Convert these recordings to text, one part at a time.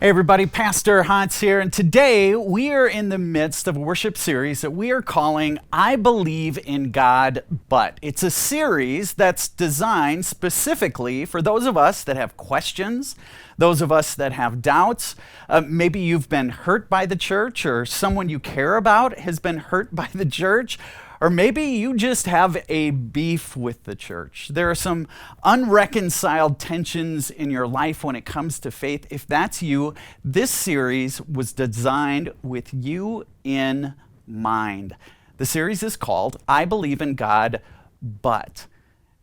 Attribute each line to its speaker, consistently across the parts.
Speaker 1: Hey everybody, Pastor Hans here, and today we are in the midst of a worship series that we are calling I Believe in God, But. It's a series that's designed specifically for those of us that have questions, those of us that have doubts. Maybe you've been hurt by the church, or someone you care about has been hurt by the church, or maybe you just have a beef with the church. There are some unreconciled tensions in your life when it comes to faith. If that's you, this series was designed with you in mind. The series is called I Believe in God, But.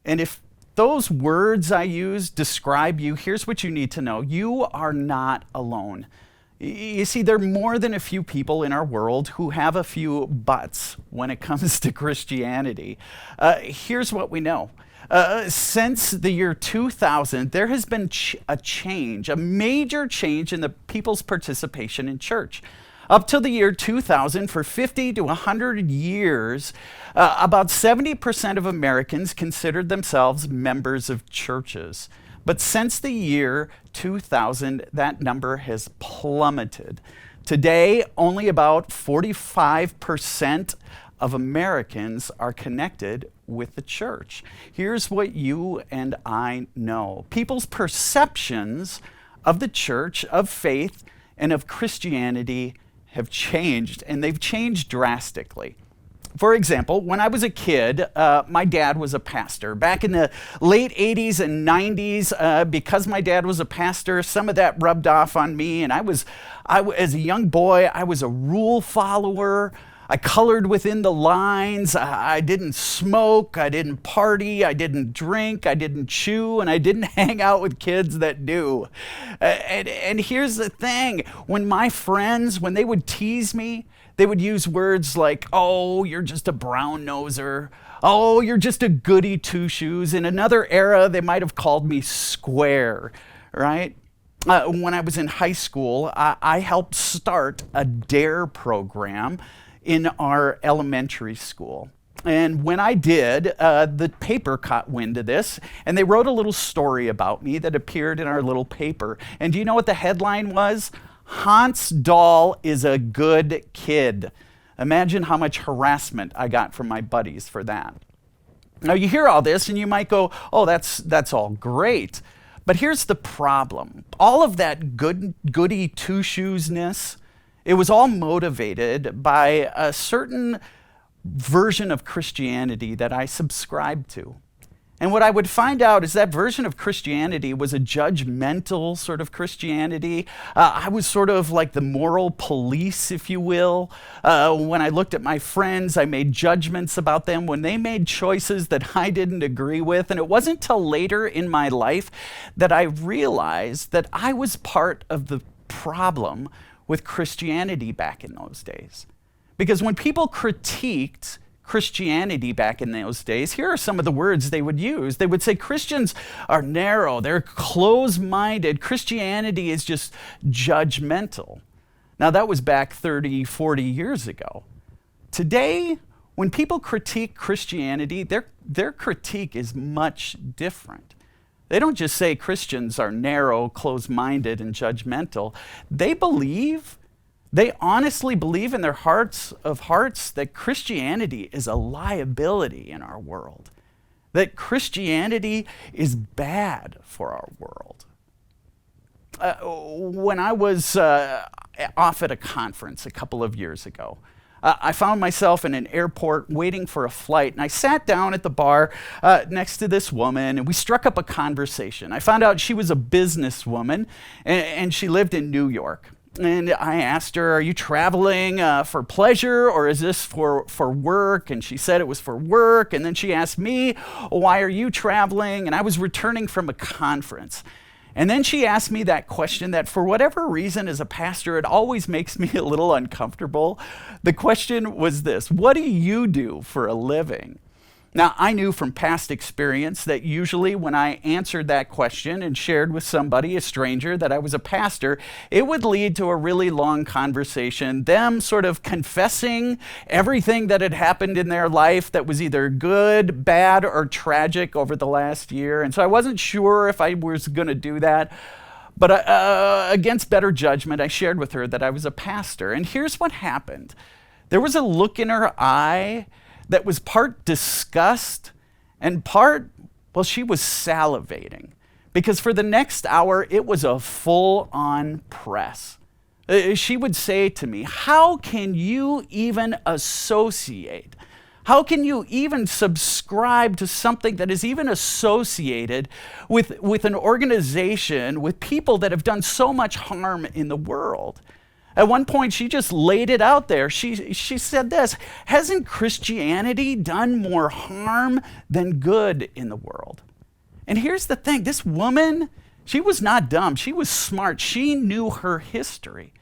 Speaker 1: And if those words I use describe you, here's what you need to know. You are not alone. You see, there are more than a few people in our world who have a few buts when it comes to Christianity. Here's what we know. Since the year 2000, there has been a major change in the people's participation in church. Up till the year 2000, for 50 to 100 years, about 70% of Americans considered themselves members of churches. But since the year 2000, that number has plummeted. Today, only about 45% of Americans are connected with the church. Here's what you and I know. People's perceptions of the church, of faith, and of Christianity have changed, and they've changed drastically. For example, when I was a kid, my dad was a pastor. Back in the late 80s and 90s, because my dad was a pastor, some of that rubbed off on me. And as a young boy, I was a rule follower. I colored within the lines. I didn't smoke. I didn't party. I didn't drink. I didn't chew. And I didn't hang out with kids that do. And here's the thing. When my friends, when they would tease me, they would use words like, oh, you're just a brown noser. Oh, you're just a goody two-shoes. In another era, they might have called me square, right? When I was in high school, I helped start a DARE program in our elementary school. And when I did, the paper caught wind of this, and they wrote a little story about me that appeared in our little paper. And do you know what the headline was? Hans Dahl is a good kid. Imagine how much harassment I got from my buddies for that. Now you hear all this and you might go, oh, that's all great. But here's the problem. All of that goody two-shoesness, it was all motivated by a certain version of Christianity that I subscribed to. And what I would find out is that version of Christianity was a judgmental sort of Christianity. I was sort of like the moral police, if you will. When I looked at my friends, I made judgments about them when they made choices that I didn't agree with. And it wasn't till later in my life that I realized that I was part of the problem with Christianity back in those days. Because when people critiqued Christianity back in those days, here are some of the words they would use. They would say Christians are narrow, they're closed-minded. Christianity is just judgmental. Now that was back 30, 40 years ago. Today, when people critique Christianity, their critique is much different. They don't just say Christians are narrow, closed-minded, and judgmental. They honestly believe in their hearts of hearts that Christianity is a liability in our world, that Christianity is bad for our world. When I was off at a conference a couple of years ago, I found myself in an airport waiting for a flight, and I sat down at the bar next to this woman, and we struck up a conversation. I found out she was a businesswoman, and she lived in New York. And I asked her, are you traveling for pleasure, or is this for work? And she said it was for work. And then she asked me, why are you traveling? And I was returning from a conference. And then she asked me that question that for whatever reason as a pastor, it always makes me a little uncomfortable. The question was this: what do you do for a living? Now, I knew from past experience that usually when I answered that question and shared with somebody, a stranger, that I was a pastor, it would lead to a really long conversation, them sort of confessing everything that had happened in their life that was either good, bad, or tragic over the last year. And so I wasn't sure if I was going to do that. But against better judgment, I shared with her that I was a pastor. And here's what happened. There was a look in her eye that was part disgust and part, well, she was salivating. Because for the next hour, it was a full-on press. She would say to me, how can you even associate? How can you even subscribe to something that is even associated with an organization, with people that have done so much harm in the world? At one point, she just laid it out there. She said this, hasn't Christianity done more harm than good in the world? And here's the thing, this woman, she was not dumb, she was smart, she knew her history.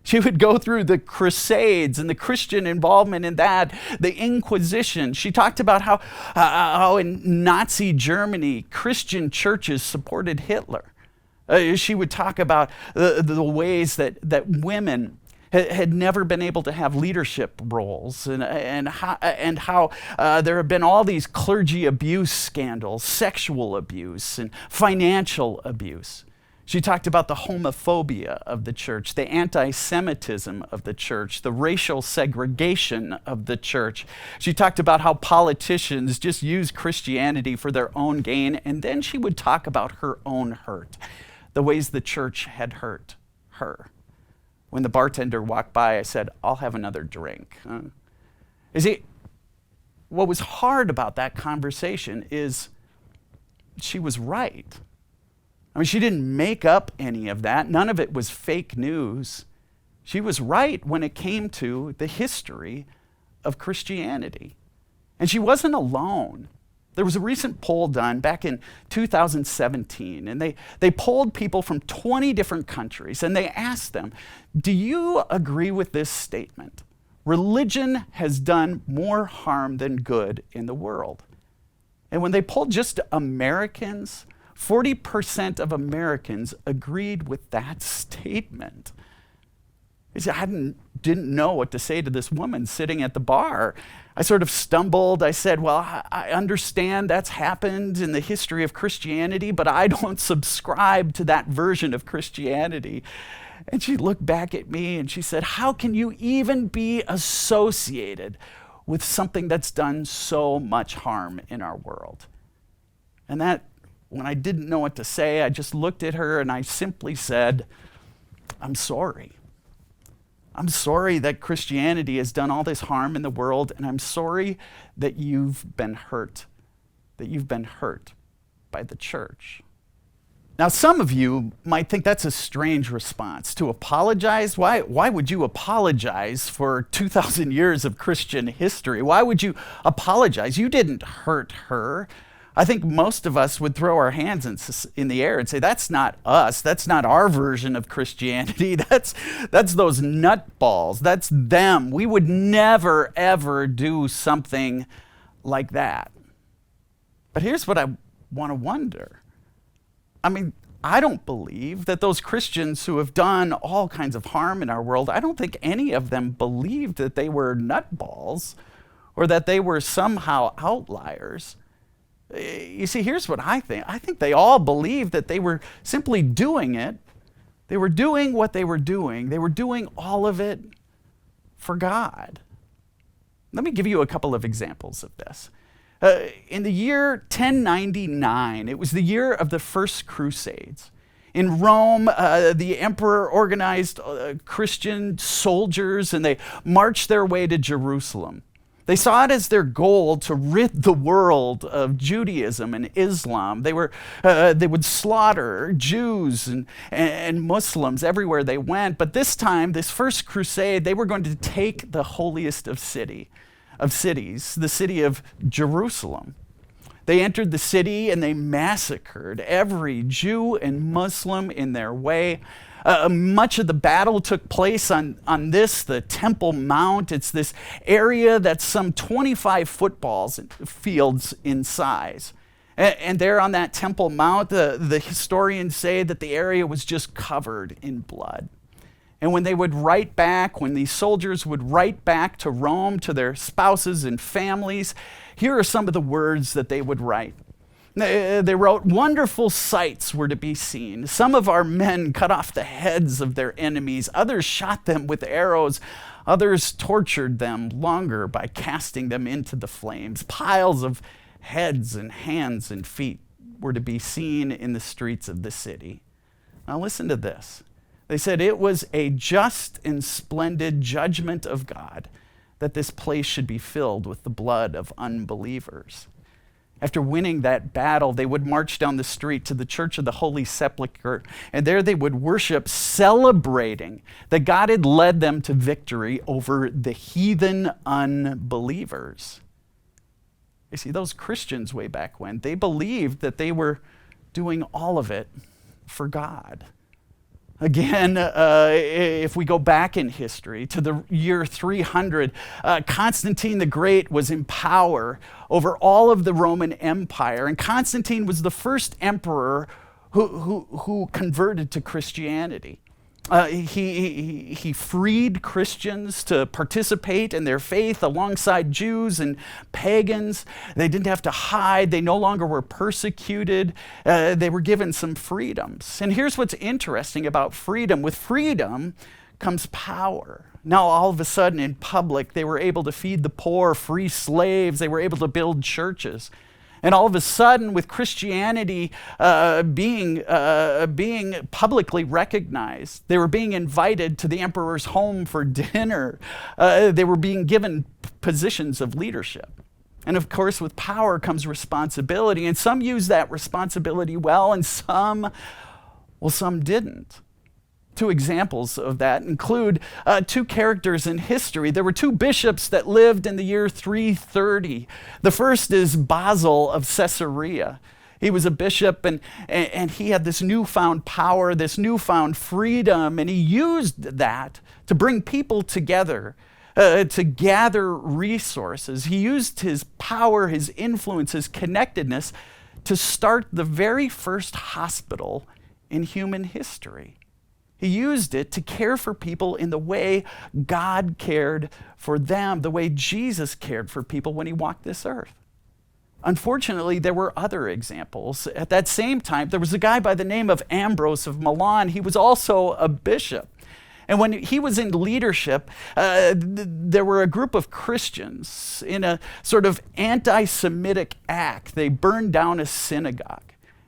Speaker 1: She would go through the Crusades and the Christian involvement in that, the Inquisition. She talked about how in Nazi Germany, Christian churches supported Hitler. She would talk about the ways that women had never been able to have leadership roles, and how there have been all these clergy abuse scandals, sexual abuse, and financial abuse. She talked about the homophobia of the church, the anti-Semitism of the church, the racial segregation of the church. She talked about how politicians just use Christianity for their own gain, and then she would talk about her own hurt, the ways the church had hurt her. When the bartender walked by, I said, I'll have another drink. You see, what was hard about that conversation is she was right. I mean, she didn't make up any of that. None of it was fake news. She was right when it came to the history of Christianity. And she wasn't alone. There was a recent poll done back in 2017, and they polled people from 20 different countries, and they asked them, do you agree with this statement? Religion has done more harm than good in the world. And when they polled just Americans, 40% of Americans agreed with that statement. I didn't know what to say to this woman sitting at the bar. I sort of stumbled. I said, well, I understand that's happened in the history of Christianity, but I don't subscribe to that version of Christianity. And she looked back at me and she said, how can you even be associated with something that's done so much harm in our world? And that, when I didn't know what to say, I just looked at her and I simply said, I'm sorry. I'm sorry that Christianity has done all this harm in the world, and I'm sorry that you've been hurt by the church. Now, some of you might think that's a strange response, to apologize. Why would you apologize for 2,000 years of Christian history? Why would you apologize? You didn't hurt her. I think most of us would throw our hands in the air and say, that's not us. That's not our version of Christianity. That's those nutballs. That's them. We would never, ever do something like that. But here's what I want to wonder. I mean, I don't believe that those Christians who have done all kinds of harm in our world, I don't think any of them believed that they were nutballs or that they were somehow outliers. You see, here's what I think. I think they all believed that they were simply doing it. They were doing what they were doing. They were doing all of it for God. Let me give you a couple of examples of this. In the year 1099, it was the year of the first Crusades. In Rome, the emperor organized Christian soldiers, and they marched their way to Jerusalem. They saw it as their goal to rid the world of Judaism and Islam. They would slaughter Jews and Muslims everywhere they went. But this time, this first crusade, they were going to take the holiest of cities, the city of Jerusalem. They entered the city and they massacred every Jew and Muslim in their way. Much of the battle took place on the Temple Mount. It's this area that's some 25 football fields in size. And there on that Temple Mount, the historians say that the area was just covered in blood. And when these soldiers would write back to Rome, to their spouses and families, here are some of the words that they would write. They wrote, wonderful sights were to be seen. Some of our men cut off the heads of their enemies. Others shot them with arrows. Others tortured them longer by casting them into the flames. Piles of heads and hands and feet were to be seen in the streets of the city. Now listen to this. They said it was a just and splendid judgment of God that this place should be filled with the blood of unbelievers. After winning that battle, they would march down the street to the Church of the Holy Sepulchre, and there they would worship, celebrating that God had led them to victory over the heathen unbelievers. You see, those Christians way back when, they believed that they were doing all of it for God. Again, if we go back in history to the year 300, Constantine the Great was in power over all of the Roman Empire, and Constantine was the first emperor who converted to Christianity. He freed Christians to participate in their faith alongside Jews and pagans. They didn't have to hide. They no longer were persecuted. They were given some freedoms. And here's what's interesting about freedom. With freedom comes power. Now, all of a sudden, in public, they were able to feed the poor, free slaves. They were able to build churches. And all of a sudden, with Christianity being publicly recognized, they were being invited to the emperor's home for dinner. They were being given positions of leadership. And of course, with power comes responsibility. And some used that responsibility well, and some didn't. Two examples of that include two characters in history. There were two bishops that lived in the year 330. The first is Basil of Caesarea. He was a bishop, and he had this newfound power, this newfound freedom, and he used that to bring people together, to gather resources. He used his power, his influence, his connectedness to start the very first hospital in human history. He used it to care for people in the way God cared for them, the way Jesus cared for people when he walked this earth. Unfortunately, there were other examples. At that same time, there was a guy by the name of Ambrose of Milan. He was also a bishop. And when he was in leadership, there were a group of Christians in a sort of anti-Semitic act. They burned down a synagogue.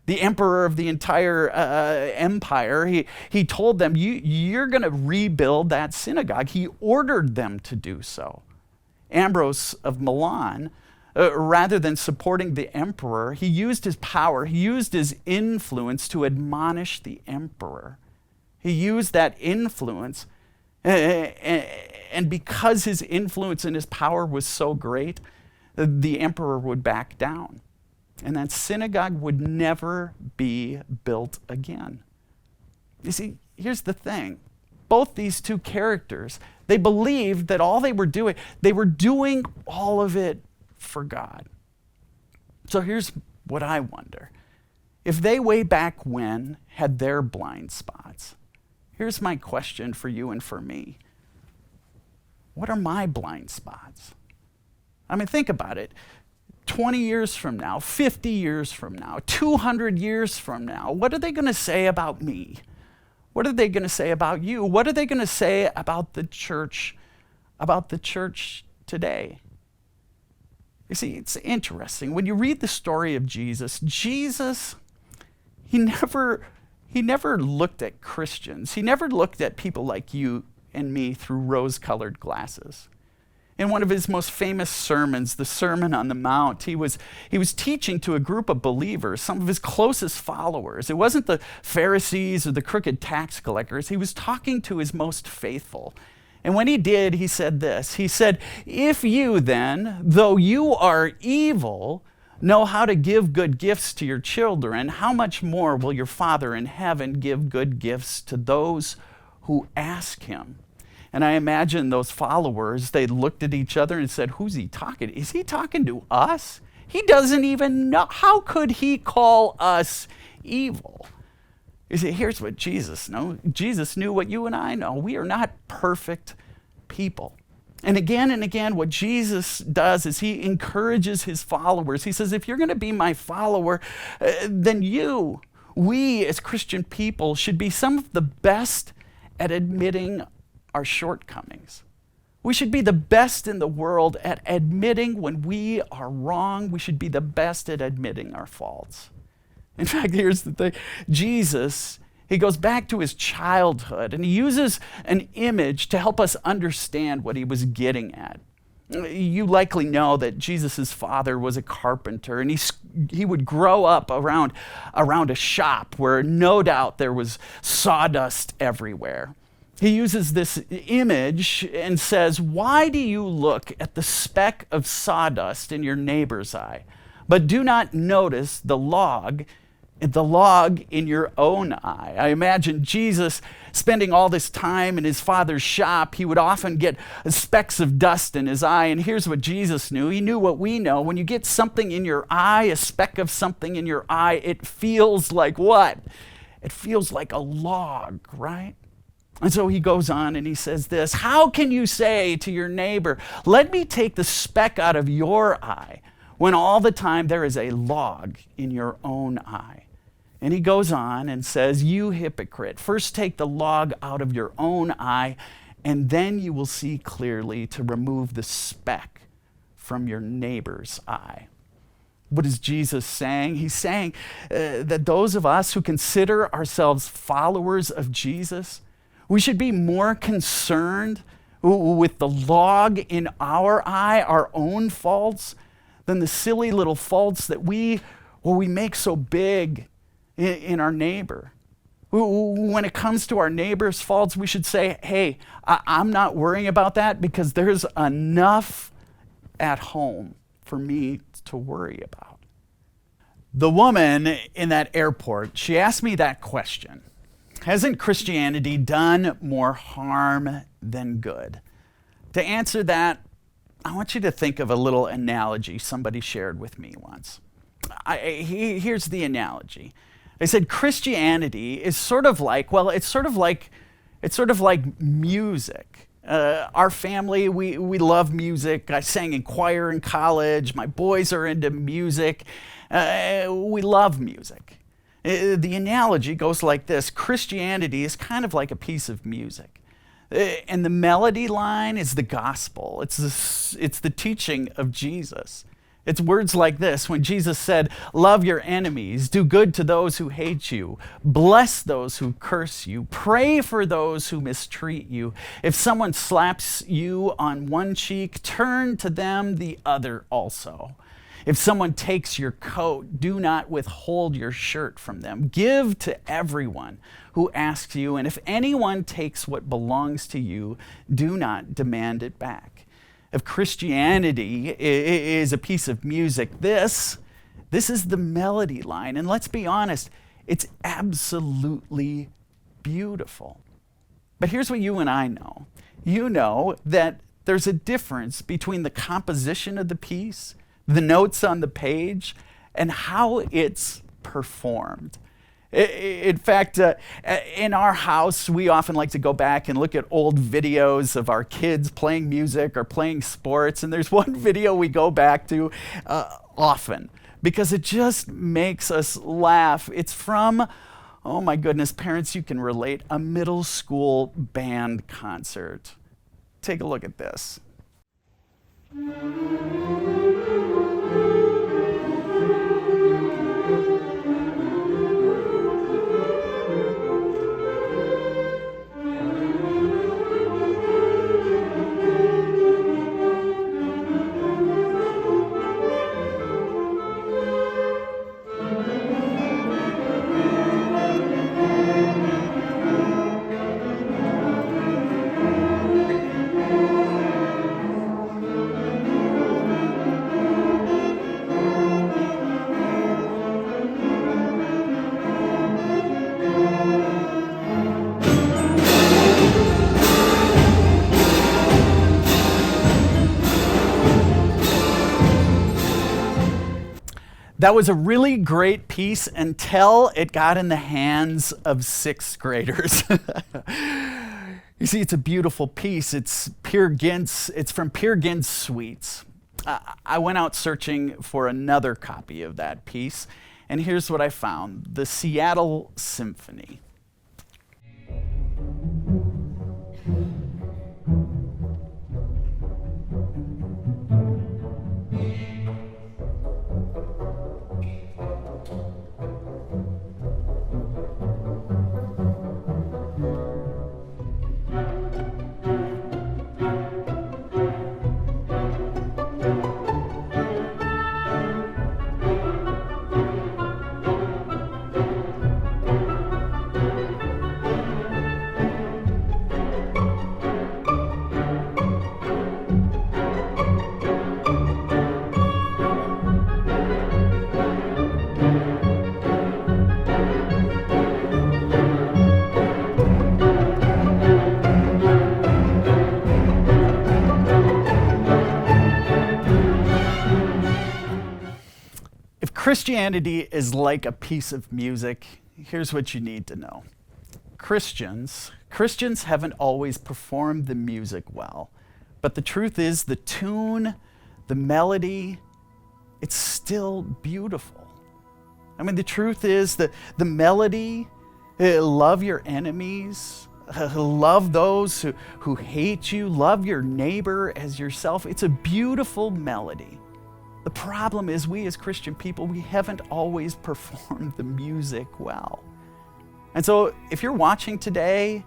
Speaker 1: The emperor of the entire empire, he told them, you're going to rebuild that synagogue. He ordered them to do so. Ambrose of Milan, rather than supporting the emperor, he used his power, he used his influence to admonish the emperor. He used that influence, and because his influence and his power was so great, the emperor would back down. And that synagogue would never be built again. You see, here's the thing. Both these two characters, they believed that all they were doing all of it for God. So here's what I wonder. If they way back when had their blind spots, here's my question for you and for me. What are my blind spots? I mean, think about it. 20 years from now, 50 years from now, 200 years from now, what are they going to say about me? What are they going to say about you? What are they going to say about the church today? You see, it's interesting. When you read the story of Jesus, he never looked at Christians. He never looked at people like you and me through rose-colored glasses. In one of his most famous sermons, the Sermon on the Mount, he was teaching to a group of believers, some of his closest followers. It wasn't the Pharisees or the crooked tax collectors. He was talking to his most faithful. And when he did, he said this. He said, if you then, though you are evil, know how to give good gifts to your children, how much more will your Father in heaven give good gifts to those who ask him? And I imagine those followers, they looked at each other and said, who's he talking to? Is he talking to us? He doesn't even know. How could he call us evil? You see, here's what Jesus knew. Jesus knew what you and I know. We are not perfect people. And again, what Jesus does is he encourages his followers. He says, if you're going to be my follower, then we as Christian people should be some of the best at admitting our shortcomings. We should be the best in the world at admitting when we are wrong. We should be the best at admitting our faults. In fact, here's the thing. Jesus, he goes back to his childhood and he uses an image to help us understand what he was getting at. You likely know that Jesus' father was a carpenter, and he would grow up around a shop where no doubt there was sawdust everywhere. He uses this image and says, why do you look at the speck of sawdust in your neighbor's eye, but do not notice the log in your own eye? I imagine Jesus spending all this time in his father's shop. He would often get specks of dust in his eye. And here's what Jesus knew. He knew what we know. When you get something in your eye, a speck of something in your eye, it feels like what? It feels like a log, right? And so he goes on and he says this, how can you say to your neighbor, let me take the speck out of your eye, when all the time there is a log in your own eye? And he goes on and says, you hypocrite, first take the log out of your own eye, and then you will see clearly to remove the speck from your neighbor's eye. What is Jesus saying? He's saying that those of us who consider ourselves followers of Jesus, we should be more concerned with the log in our eye, our own faults, than the silly little faults that we make so big in our neighbor. When it comes to our neighbor's faults, we should say, hey, I'm not worrying about that because there's enough at home for me to worry about. The woman in that airport, she asked me that question. Hasn't Christianity done more harm than good? To answer that, I want you to think of a little analogy somebody shared with me once. Here's the analogy. They said Christianity is sort of like music. Our family, we love music. I sang in choir in college. My boys are into music. We love music. The analogy goes like this. Christianity is kind of like a piece of music. And the melody line is the gospel. It's the teaching of Jesus. It's words like this. When Jesus said, love your enemies, do good to those who hate you, bless those who curse you, pray for those who mistreat you. If someone slaps you on one cheek, turn to them the other also. If someone takes your coat, do not withhold your shirt from them. Give to everyone who asks you, and if anyone takes what belongs to you, do not demand it back. If Christianity is a piece of music, this is the melody line. And let's be honest, it's absolutely beautiful. But here's what you and I know. You know that there's a difference between the composition of the piece, the notes on the page, and how it's performed. In fact, in our house, we often like to go back and look at old videos of our kids playing music or playing sports. And there's one video we go back to often because it just makes us laugh. It's from, oh my goodness, parents, you can relate, a middle school band concert. Take a look at this. That was a really great piece until it got in the hands of sixth graders. You see, it's a beautiful piece. It's from Peer Gynt's Suites. I went out searching for another copy of that piece, and here's what I found: the Seattle Symphony. Christianity is like a piece of music. Here's what you need to know. Christians haven't always performed the music well, but the truth is the tune, the melody, it's still beautiful. I mean, the truth is that the melody, love your enemies, love those who hate you, love your neighbor as yourself. It's a beautiful melody. The problem is we as Christian people, we haven't always performed the music well. And so if you're watching today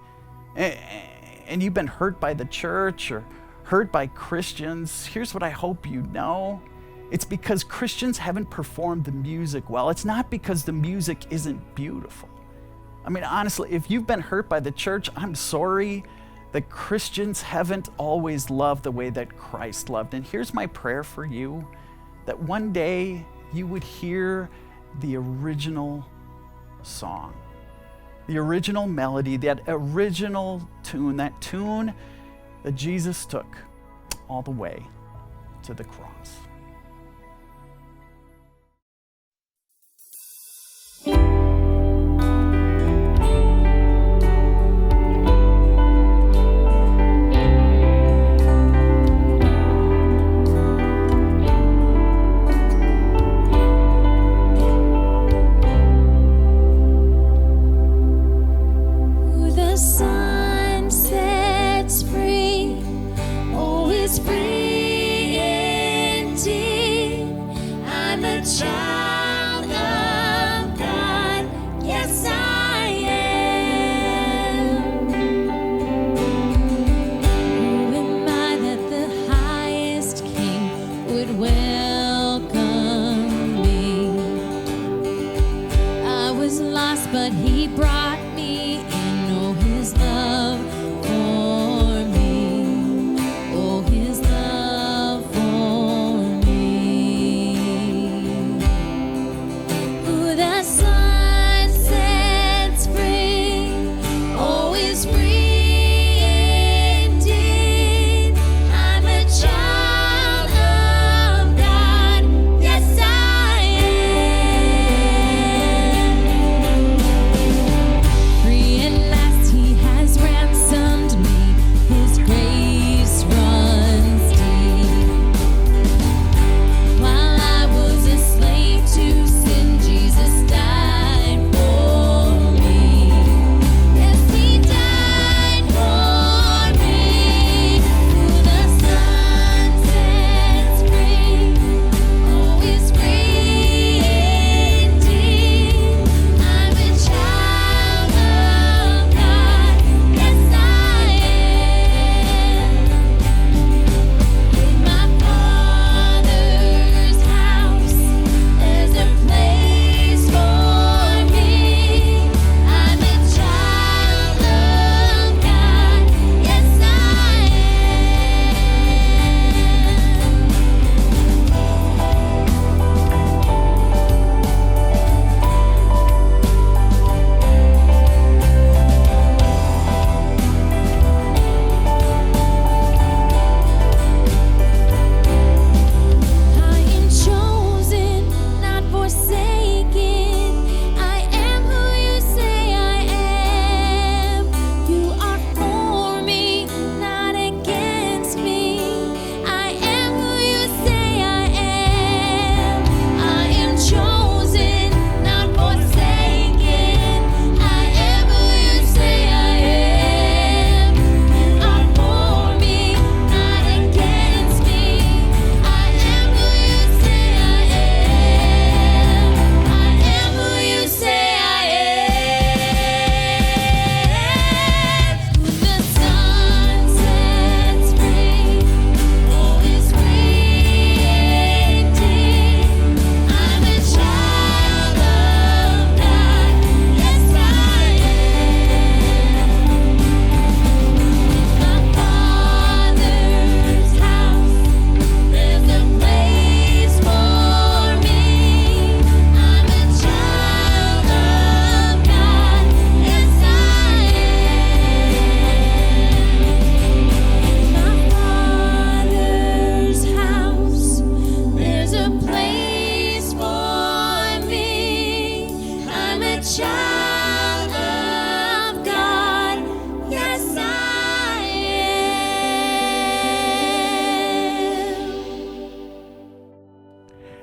Speaker 1: and you've been hurt by the church or hurt by Christians, here's what I hope you know. It's because Christians haven't performed the music well. It's not because the music isn't beautiful. I mean, honestly, if you've been hurt by the church, I'm sorry that Christians haven't always loved the way that Christ loved. And here's my prayer for you, that one day you would hear the original song, the original melody, that original tune, that tune that Jesus took all the way to the cross.
Speaker 2: But he brought me in, oh, his love for me, oh, his love for me.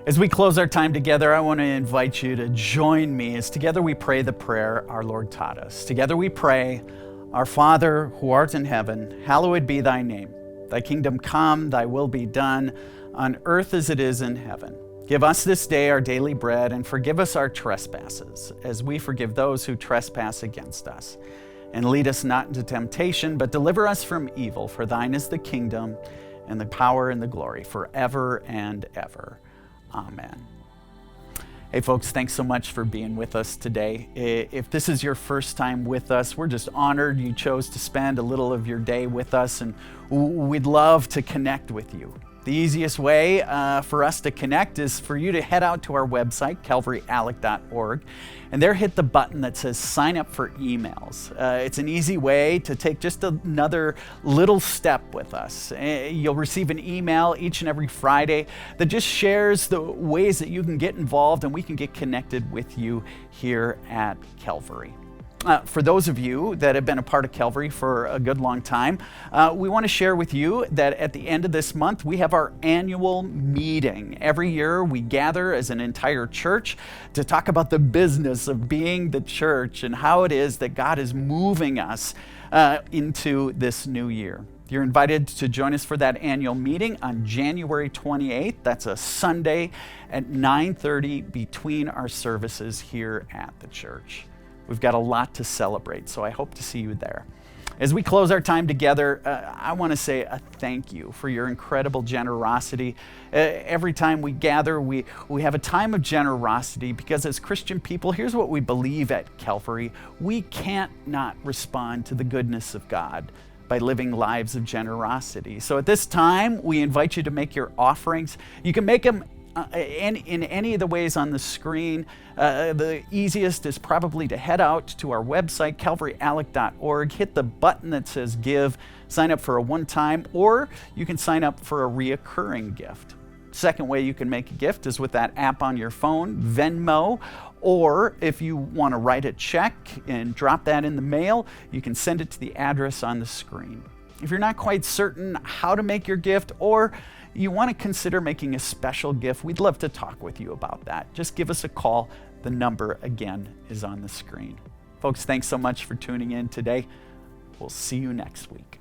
Speaker 1: As we close our time together, I want to invite you to join me as together we pray the prayer our Lord taught us. Together we pray, Our Father, who art in heaven, hallowed be thy name. Thy kingdom come, thy will be done, on earth as it is in heaven. Give us this day our daily bread, and forgive us our trespasses, as we forgive those who trespass against us. And lead us not into temptation, but deliver us from evil. For thine is the kingdom, and the power, and the glory, forever and ever. Amen. Hey folks, thanks so much for being with us today. If this is your first time with us, we're just honored you chose to spend a little of your day with us, and we'd love to connect with you. The easiest way for us to connect is for you to head out to our website, calvaryalec.org, and there hit the button that says sign up for emails. It's an easy way to take just another little step with us. You'll receive an email each and every Friday that just shares the ways that you can get involved and we can get connected with you here at Calvary. For those of you that have been a part of Calvary for a good long time, we want to share with you that at the end of this month, we have our annual meeting. Every year, we gather as an entire church to talk about the business of being the church and how it is that God is moving us into this new year. You're invited to join us for that annual meeting on January 28th. That's a Sunday at 9:30 between our services here at the church. We've got a lot to celebrate, so I hope to see you there. As we close our time together, I want to say a thank you for your incredible generosity. Every time we gather, we have a time of generosity because as Christian people, here's what we believe at Calvary. We can't not respond to the goodness of God by living lives of generosity. So at this time, we invite you to make your offerings. You can make them in any of the ways on the screen. The easiest is probably to head out to our website, calvaryalec.org, hit the button that says give, sign up for a one-time, or you can sign up for a reoccurring gift. Second way you can make a gift is with that app on your phone, Venmo, or if you want to write a check and drop that in the mail, you can send it to the address on the screen. If you're not quite certain how to make your gift, or you want to consider making a special gift, we'd love to talk with you about that. Just give us a call. The number, again, is on the screen. Folks, thanks so much for tuning in today. We'll see you next week.